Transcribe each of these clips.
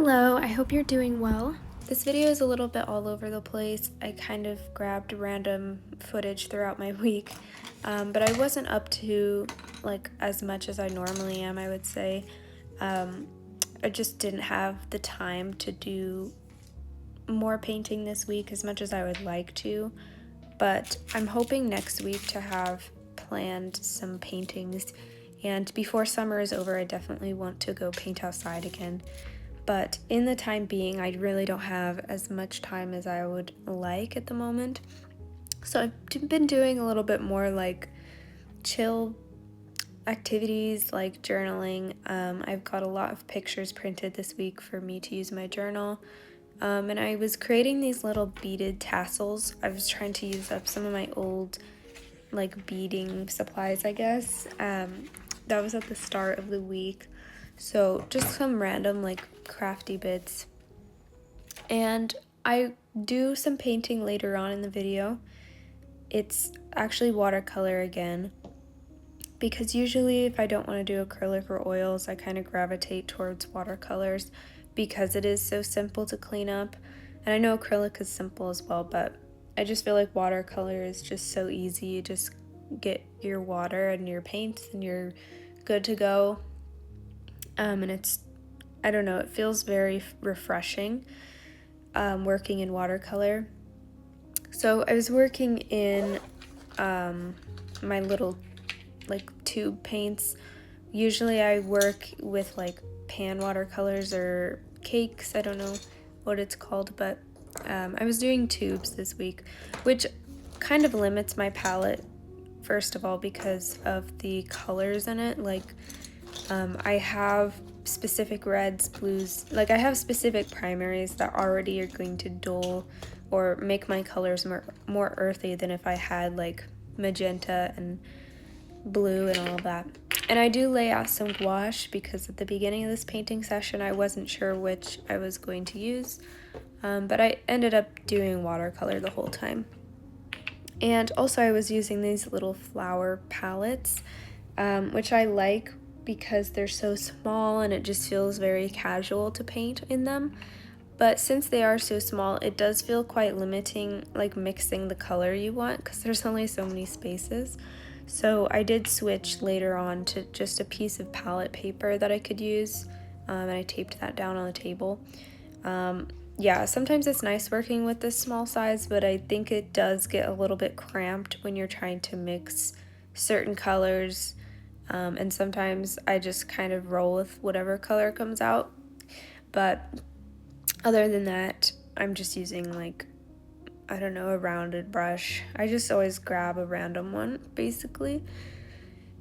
Hello, I hope you're doing well. This video is a little bit all over the place. I kind of grabbed random footage throughout my week, but I wasn't up to like as much as I normally am, I would say. I just didn't have the time to do more painting this week as much as I would like to, but I'm hoping next week to have planned some paintings, and before summer is over, I definitely want to go paint outside again. But in the time being, I really don't have as much time as I would like at the moment. So I've been doing a little bit more like chill activities like journaling. I've got a lot of pictures printed this week for me to use in my journal. And I was creating these little beaded tassels. I was trying to use up some of my old like beading supplies, I guess. That was at the start of the week. So just some random like crafty bits. And I do some painting later on in the video. It's actually watercolor again, because usually if I don't want to do acrylic or oils, I kind of gravitate towards watercolors because it is so simple to clean up. And I know acrylic is simple as well, but I just feel like watercolor is just so easy. You just get your water and your paints and you're good to go. And it's, I don't know, it feels very refreshing working in watercolor. So I was working in my little like tube paints. Usually I work with like pan watercolors or cakes, I don't know what it's called, but I was doing tubes this week, which kind of limits my palette, first of all, because of the colors in it. Like I have specific reds, blues, like I have specific primaries that already are going to dull or make my colors more earthy than if I had like magenta and blue and all that. And I do lay out some gouache because at the beginning of this painting session I wasn't sure which I was going to use, but I ended up doing watercolor the whole time. And also I was using these little flower palettes, which I like because they're so small and it just feels very casual to paint in them. But since they are so small, it does feel quite limiting, like mixing the color you want, because there's only so many spaces. So I did switch later on to just a piece of palette paper that I could use, and I taped that down on the table. Yeah, sometimes it's nice working with this small size, but I think it does get a little bit cramped when you're trying to mix certain colors, and sometimes I just kind of roll with whatever color comes out. But other than that, I'm just using like, I don't know, a rounded brush. I just always grab a random one, basically.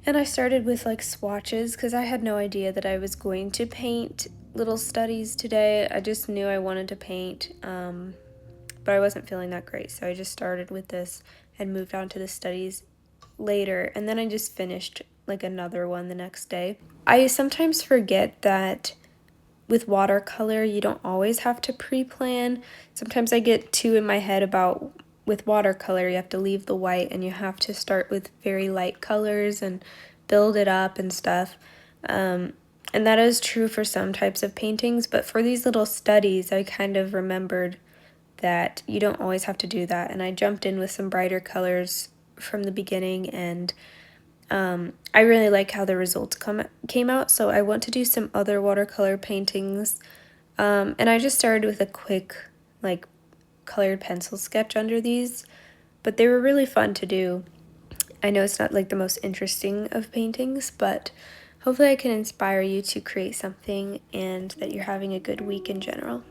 And I started with like swatches because I had no idea that I was going to paint little studies today. I just knew I wanted to paint, but I wasn't feeling that great. So I just started with this and moved on to the studies later. And then I just finished like another one the next day. I sometimes forget that with watercolor, you don't always have to pre-plan. Sometimes I get too in my head about with watercolor, you have to leave the white and you have to start with very light colors and build it up and stuff. And that is true for some types of paintings, but for these little studies, I kind of remembered that you don't always have to do that. And I jumped in with some brighter colors from the beginning, and I really like how the results came out, so I want to do some other watercolor paintings. And I just started with a quick, like, colored pencil sketch under these, but they were really fun to do. I know it's not, like, the most interesting of paintings, but hopefully I can inspire you to create something and that you're having a good week in general.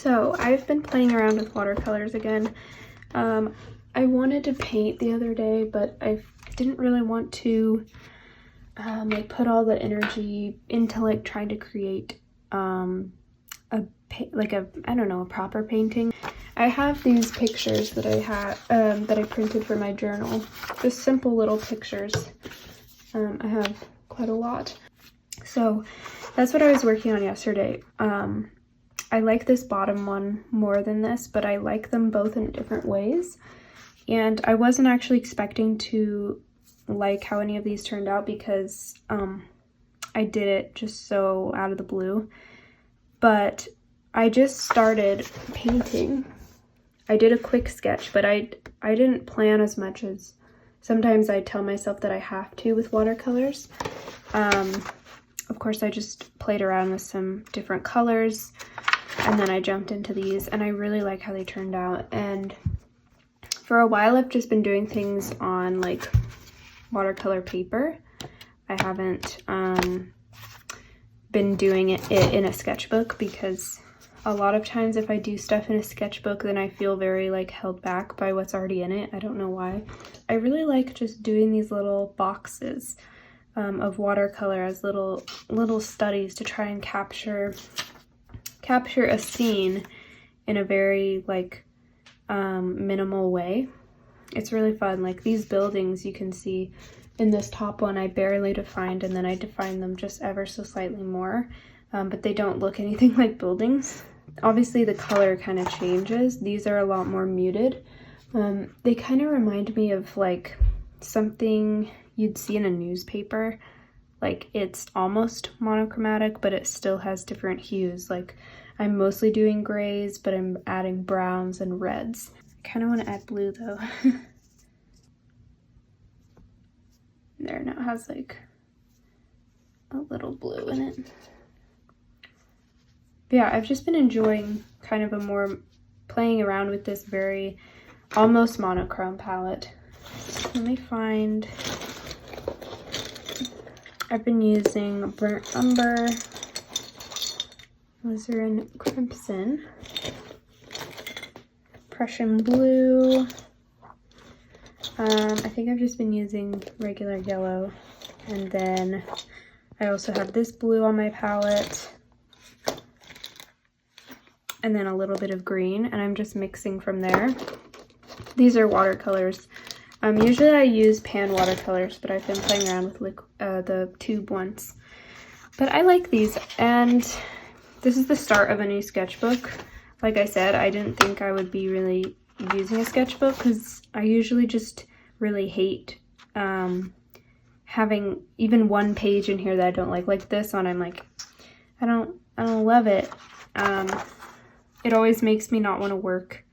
So I've been playing around with watercolors again. I wanted to paint the other day, but I didn't really want to like put all the energy into like trying to create a proper painting. I have these pictures that I printed for my journal. Just simple little pictures. I have quite a lot. So that's what I was working on yesterday. I like this bottom one more than this, but I like them both in different ways. And I wasn't actually expecting to like how any of these turned out because I did it just so out of the blue. But I just started painting. I did a quick sketch, but I didn't plan as much as sometimes I tell myself that I have to with watercolors. Of course, I just played around with some different colors, and then I jumped into these, and I really like how they turned out. And for a while, I've just been doing things on like watercolor paper. I haven't been doing it in a sketchbook because a lot of times if I do stuff in a sketchbook, then I feel very like held back by what's already in it. I don't know why. I really like just doing these little boxes of watercolor as little studies to try and capture a scene in a very like minimal way. It's really fun. Like these buildings, you can see in this top one I barely defined, and then I defined them just ever so slightly more, but they don't look anything like buildings. Obviously the color kind of changes. These are a lot more muted. They kind of remind me of like something you'd see in a newspaper. Like it's almost monochromatic, but it still has different hues. Like I'm mostly doing grays, but I'm adding browns and reds. I kind of want to add blue though. There, now it has like a little blue in it. But yeah, I've just been enjoying kind of a more playing around with this very almost monochrome palette. Let me find, I've been using Burnt Umber, Alizarin Crimson, Prussian Blue. I think I've just been using regular yellow, and then I also have this blue on my palette, and then a little bit of green, and I'm just mixing from there. These are watercolors. Usually I use pan watercolors, but I've been playing around with the tube ones. But I like these, and this is the start of a new sketchbook. Like I said, I didn't think I would be really using a sketchbook because I usually just really hate having even one page in here that I don't like this one. I'm like, I don't love it. It always makes me not want to work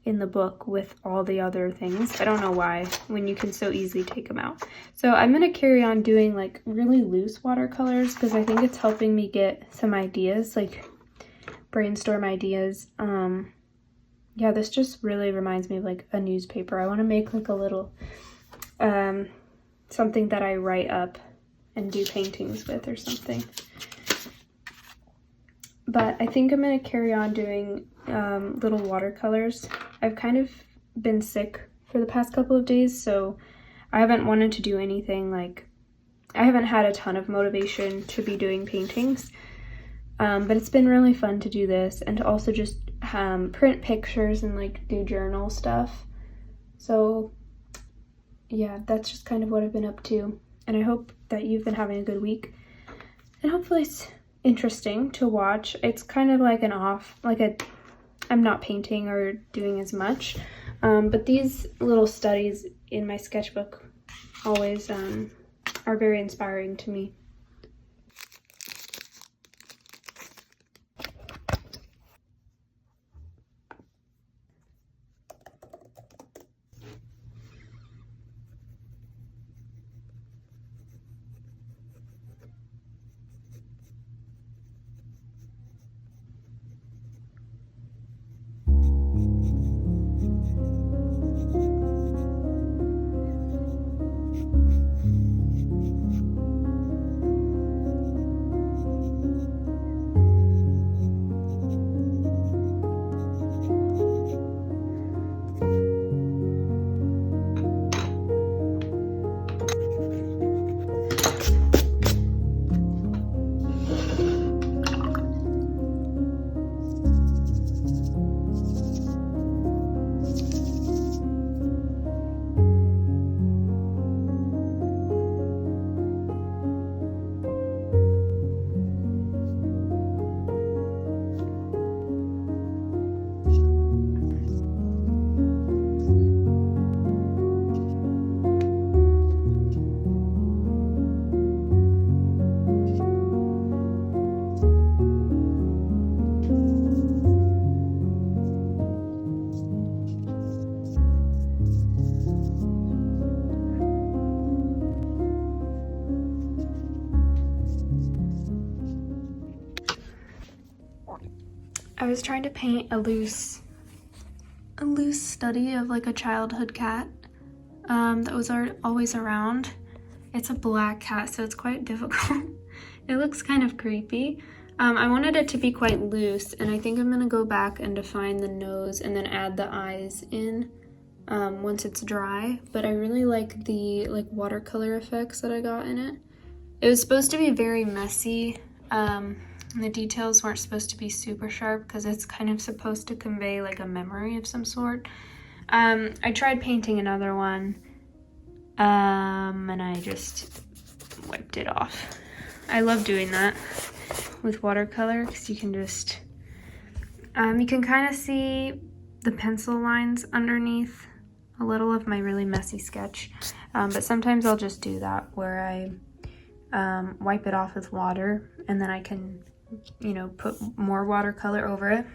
in the book with all the other things. I don't know why, when you can so easily take them out. So I'm going to carry on doing like really loose watercolors because I think it's helping me get some ideas, like brainstorm ideas. Yeah, this just really reminds me of like a newspaper. I want to make like a little something that I write up and do paintings with or something. But I think I'm going to carry on doing little watercolors. I've kind of been sick for the past couple of days, so I haven't wanted to do anything like, I haven't had a ton of motivation to be doing paintings. But it's been really fun to do this and to also just print pictures and like do journal stuff. So yeah, that's just kind of what I've been up to. And I hope that you've been having a good week. And hopefully it's interesting to watch. It's kind of like I'm not painting or doing as much. But these little studies in my sketchbook always are very inspiring to me. I was trying to paint a loose study of like a childhood cat that was always around. It's a black cat, so it's quite difficult. It looks kind of creepy. I wanted it to be quite loose, and I think I'm gonna go back and define the nose and then add the eyes in once it's dry. But I really like the watercolor effects that I got in it. It was supposed to be very messy. The details weren't supposed to be super sharp because it's kind of supposed to convey like a memory of some sort. I tried painting another one, and I just wiped it off. I love doing that with watercolor because you can just, you can kind of see the pencil lines underneath a little of my really messy sketch. But sometimes I'll just do that where I wipe it off with water and then I can, you know, put more watercolor over it.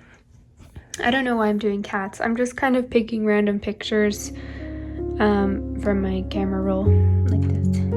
I don't know why I'm doing cats. I'm just kind of picking random pictures from my camera roll like this.